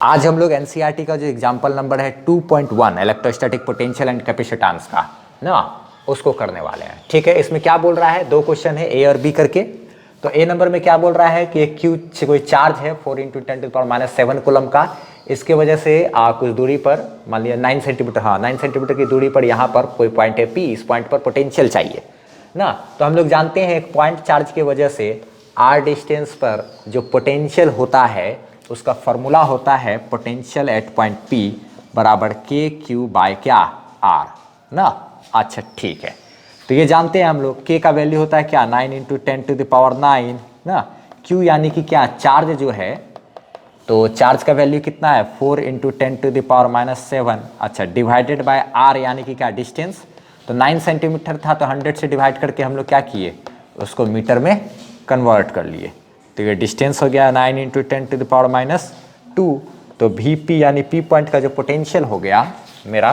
आज हम लोग एनसीईआरटी का जो एग्जाम्पल नंबर है 2.1 इलेक्ट्रोस्टैटिक पोटेंशियल एंड कैपेसिटेंस का ना उसको करने वाले हैं। ठीक है, इसमें क्या बोल रहा है, दो क्वेश्चन है ए और बी करके। तो ए नंबर में क्या बोल रहा है कि एक क्यू कोई चार्ज है 4 × 10⁻⁷ कूलम का। इसके वजह से कुछ दूरी पर मान लिया 9 सेंटीमीटर, हाँ 9 सेंटीमीटर की दूरी पर यहाँ पर कोई पॉइंट है पी, इस पॉइंट पर पोटेंशियल चाहिए ना। तो हम लोग जानते हैं एक पॉइंट चार्ज की वजह से आर डिस्टेंस पर जो पोटेंशियल होता है उसका फॉर्मूला होता है पोटेंशियल एट पॉइंट P बराबर के क्यू बाय क्या आर ना। अच्छा ठीक है, तो ये जानते हैं हम लोग K का वैल्यू होता है क्या 9 × 10⁹ ना। Q यानी कि क्या चार्ज जो है, तो चार्ज का वैल्यू कितना है 4 × 10⁻⁷। अच्छा डिवाइडेड बाय R यानी कि क्या डिस्टेंस, तो 9 सेंटीमीटर था तो 100 से डिवाइड करके हम लोग क्या किए उसको मीटर में कन्वर्ट कर लिए। तो ये डिस्टेंस हो गया 9 × 10⁻²। तो Vp यानी P पॉइंट का जो पोटेंशियल हो गया मेरा।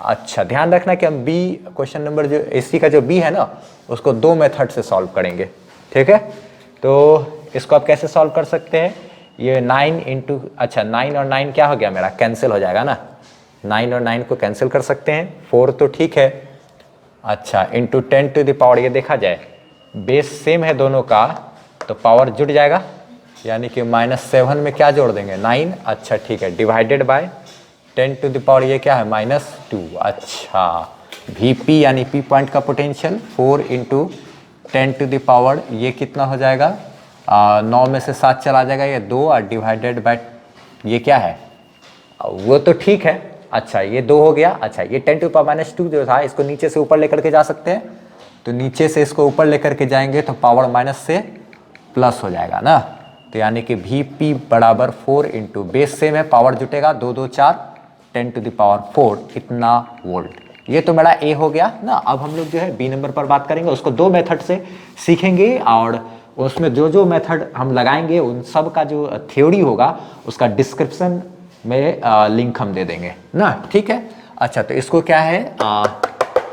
अच्छा ध्यान रखना कि हम बी क्वेश्चन नंबर जो इसी का जो बी है ना उसको दो मेथड से सॉल्व करेंगे। ठीक है, तो इसको आप कैसे सॉल्व कर सकते हैं, ये 9 और 9 क्या हो गया मेरा कैंसिल हो जाएगा ना, 9 और 9 को कैंसिल कर सकते हैं, 4 तो ठीक है। अच्छा इंटू 10⁻, ये देखा जाए बेस सेम है दोनों का तो पावर जुड़ जाएगा, यानी कि -7 में क्या जोड़ देंगे 9। अच्छा ठीक है, डिवाइडेड बाय 10⁻, ये क्या है -2। अच्छा Vp यानी P पॉइंट का पोटेंशियल 4 × 10⁻, ये कितना हो जाएगा 9 में से 7 चला जाएगा, ये 2 और डिवाइडेड बाय ये क्या है वो तो ठीक है। अच्छा ये 2 हो गया। अच्छा ये 10⁻² जो था इसको नीचे से ऊपर लेकर के जा सकते हैं, तो नीचे से इसको ऊपर लेकर के जाएंगे तो पावर माइनस से प्लस हो जाएगा ना। तो यानी कि Vp बराबर 4 × बेस सेम है, पावर जुटेगा 2 2 4 10⁻4 इतना वोल्ट। ये तो मेरा ए हो गया ना। अब हम लोग जो है बी नंबर पर बात करेंगे, उसको दो मेथड से सीखेंगे और उसमें जो जो मेथड हम लगाएंगे उन सब का जो थ्योरी होगा उसका डिस्क्रिप्शन में लिंक हम दे देंगे ना। ठीक है, अच्छा तो इसको क्या है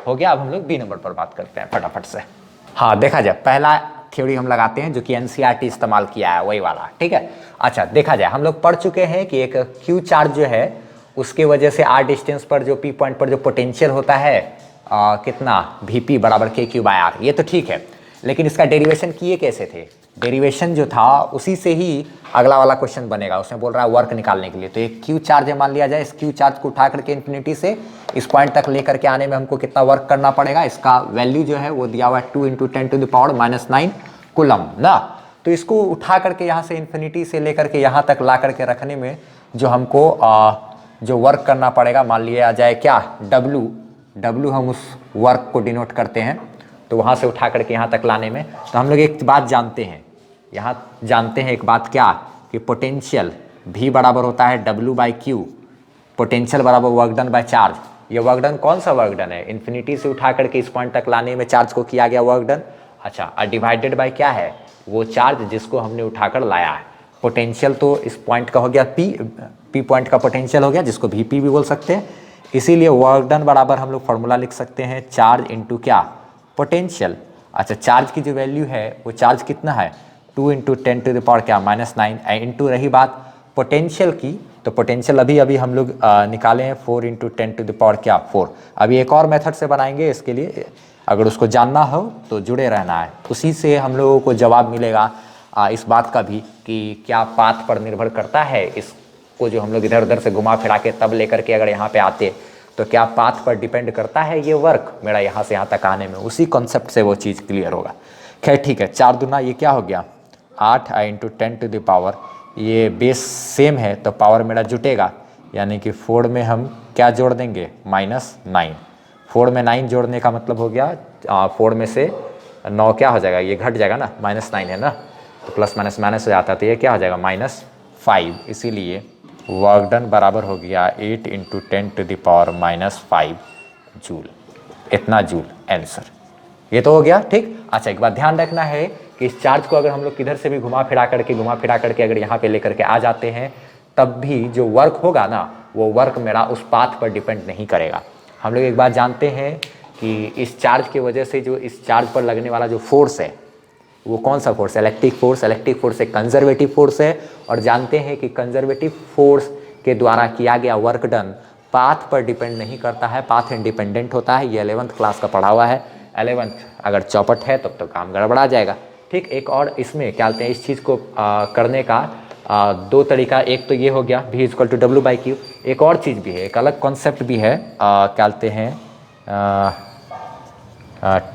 हो गया। अब हम लोग बी नंबर पर बात करते हैं फटाफट से। हाँ देखा जाए पहला थ्योरी हम लगाते हैं जो कि एनसीईआरटी इस्तेमाल किया है वही वाला। ठीक है, अच्छा देखा जाए हम लोग पढ़ चुके हैं कि एक क्यू चार्ज जो है उसके वजह से आर डिस्टेंस पर जो पी पॉइंट पर जो पोटेंशियल होता है कितना Vp बराबर के क्यू बाय आर, ये तो ठीक है। लेकिन इसका डेरिवेशन किए कैसे थे, डेरिवेशन जो था उसी से ही अगला वाला क्वेश्चन बनेगा। उसमें बोल रहा है वर्क निकालने के लिए, तो एक क्यू चार्ज है मान लिया जाए, इस क्यू चार्ज को उठा करके इन्फिनिटी से इस पॉइंट तक लेकर के आने में हमको कितना वर्क करना पड़ेगा, इसका वैल्यू जो है वो दिया हुआ है 2 × 10⁻⁹ कूलम ना। तो इसको उठा करके यहाँ से इन्फिनिटी से लेकर के यहाँ तक ला करके रखने में जो हमको जो वर्क करना पड़ेगा मान लिया जाए क्या W हम उस वर्क को डिनोट करते हैं, तो वहाँ से उठा करके यहाँ तक लाने में। तो हम लोग एक बात जानते हैं, यहाँ जानते हैं एक बात क्या कि पोटेंशियल V बराबर होता है W/Q, पोटेंशियल बराबर वर्क डन बाय चार्ज। ये वर्क डन कौन सा वर्क डन है, इन्फिनिटी से उठा करके इस पॉइंट तक लाने में चार्ज को किया गया वर्क डन। अच्छा और डिवाइडेड बाय क्या है वो चार्ज जिसको हमने उठाकर लाया है। पोटेंशियल तो इस पॉइंट का हो गया P पॉइंट का पोटेंशियल हो गया जिसको Vp भी बोल सकते हैं। इसीलिए वर्क डन बराबर हम लोग फॉर्मूला लिख सकते हैं चार्ज इंटू क्या पोटेंशियल। अच्छा चार्ज की जो वैल्यू है वो चार्ज कितना है 2 × 10⁻, क्या -9। इंटू रही बात पोटेंशियल की, तो पोटेंशियल अभी हम लोग निकाले हैं 4 × 10⁻, क्या 4। अभी एक और मेथड से बनाएंगे, इसके लिए अगर उसको जानना हो तो जुड़े रहना है, उसी से हम लोगों को जवाब मिलेगा इस बात का भी कि क्या पाथ पर निर्भर करता है। इसको जो हम लोग इधर उधर से घुमा फिरा के तब लेकर के अगर यहाँ पे आते तो क्या पाथ पर डिपेंड करता है ये वर्क मेरा यहाँ से यहाँ तक आने में, उसी कॉन्सेप्ट से वो चीज़ क्लियर होगा। खैर ठीक है, 4 दूना ये क्या हो गया 8 × 10⁻, ये बेस सेम है तो पावर मेरा जुटेगा, यानी कि 4 में हम क्या जोड़ देंगे -9। 4 में 9 जोड़ने का मतलब हो गया 4 में से 9 क्या हो जाएगा, ये घट जाएगा ना, -9 है ना, तो प्लस माइनस माइनस हो जाता है, तो ये क्या हो जाएगा -5। इसीलिए वर्क डन बराबर हो गया 8 × 10⁻⁻5 जूल, इतना जूल आंसर। ये तो हो गया ठीक। अच्छा एक बात ध्यान रखना है कि इस चार्ज को अगर हम लोग किधर से भी घुमा फिरा करके अगर यहाँ पे लेकर के आ जाते हैं तब भी जो वर्क होगा ना वो वर्क मेरा उस पाथ पर डिपेंड नहीं करेगा। हम लोग एक बात जानते हैं कि इस चार्ज की वजह से जो इस चार्ज पर लगने वाला जो फोर्स है वो कौन सा force? Electric force. Electric force एक कंजर्वेटिव फोर्स है और जानते हैं कि कंजर्वेटिव फोर्स के द्वारा किया गया वर्क डन पाथ पर डिपेंड नहीं करता है, पाथ इंडिपेंडेंट होता है। ये 11th क्लास का पढ़ा हुआ है। 11th अगर चौपट है तब तो काम गड़बड़ा जाएगा। ठीक, एक और इसमें क्या बोलते हैं, इस चीज़ को करने का दो तरीका। एक तो ये हो गया V इक्वल टू W/Q। एक और चीज़ भी है, एक अलग कॉन्सेप्ट भी है, क्या बोलते हैं,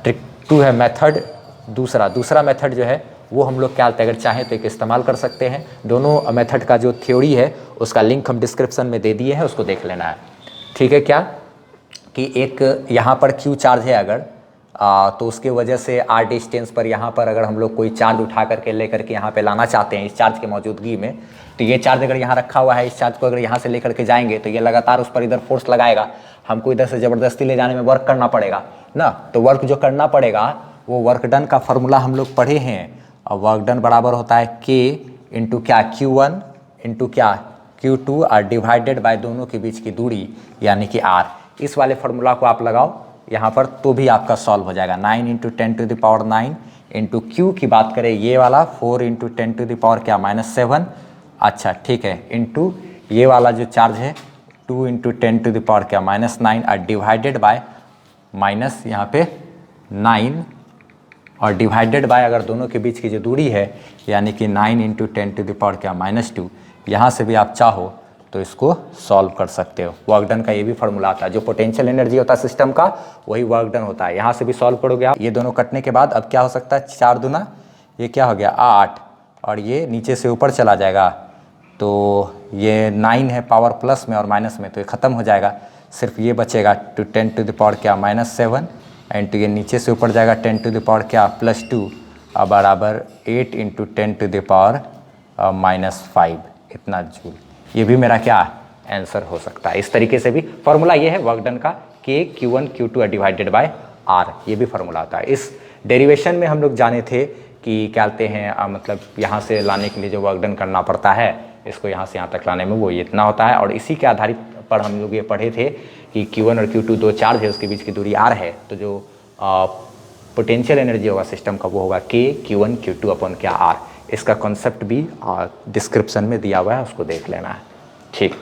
ट्रिक 2 है मेथड। दूसरा मेथड जो है वो हम लोग क्या बोलते हैं, अगर चाहें तो एक इस्तेमाल कर सकते हैं। दोनों मेथड का जो थ्योरी है उसका लिंक हम डिस्क्रिप्शन में दे दिए हैं, उसको देख लेना है। ठीक है, क्या कि एक यहाँ पर Q चार्ज है अगर, तो उसके वजह से R डिस्टेंस पर यहाँ पर अगर हम लोग कोई चार्ज उठा करके ले करके यहाँ पे लाना चाहते हैं इस चार्ज के मौजूदगी में, तो ये चार्ज अगर यहाँ रखा हुआ है, इस चार्ज को अगर यहाँ से लेकर के जाएंगे तो ये लगातार उस पर इधर फोर्स लगाएगा। हमको इधर से ज़बरदस्ती ले जाने में वर्क करना पड़ेगा ना। तो वर्क जो करना पड़ेगा वो वर्क डन का फॉर्मूला हम लोग पढ़े हैं, और वर्क डन बराबर होता है K इंटू क्या, Q1 इंटू क्या, Q2 और डिवाइडेड बाय दोनों के बीच की दूरी यानी कि R। इस वाले फार्मूला को आप लगाओ यहाँ पर तो भी आपका सॉल्व हो जाएगा। 9 इंटू 10⁻9 इंटू Q की बात करें ये वाला 4 इंटू 10⁻ क्या -7। अच्छा ठीक है, इंटू ये वाला जो चार्ज है 2 इंटू 10⁻ क्या -9 और डिवाइडेड बाय माइनस यहाँ पे 9 और डिवाइडेड बाय अगर दोनों के बीच की जो दूरी है यानी कि 9 इंटू 10⁻ क्या -2। यहाँ से भी आप चाहो तो इसको सॉल्व कर सकते हो। वर्क डन का ये भी फार्मूला आता है, जो पोटेंशियल एनर्जी होता है सिस्टम का वही वर्क डन होता है। यहाँ से भी सॉल्व करोगे आप। ये दोनों कटने के बाद अब क्या हो सकता है, 4 दूना ये क्या हो गया 8 और ये नीचे से ऊपर चला जाएगा, तो ये 9 है पावर प्लस में और माइनस में, तो ये ख़त्म हो जाएगा। सिर्फ ये बचेगा टू 10⁻ क्या -7 एंड ये नीचे से ऊपर जाएगा 10⁻ क्या +2 और बराबर 8 इंटू 10⁻ -5 इतना जूल। ये भी मेरा क्या आंसर हो सकता है। इस तरीके से भी फार्मूला ये है वर्क डन का, K Q1 Q2 divided by R, ये भी फार्मूला आता है। इस डेरिवेशन में हम लोग जाने थे कि क्या कहते हैं, मतलब यहाँ से लाने के लिए जो वर्क डन करना पड़ता है, इसको यहाँ से यहाँ तक लाने में वो इतना होता है। और इसी के आधारित पर हम लोग ये पढ़े थे कि Q1 और Q2 दो चार्ज है, उसके बीच की दूरी R है, तो जो पोटेंशियल एनर्जी होगा सिस्टम का वो होगा K Q1 Q2 अपॉन क्या R। इसका कॉन्सेप्ट भी डिस्क्रिप्शन में दिया हुआ है, उसको देख लेना है। ठीक।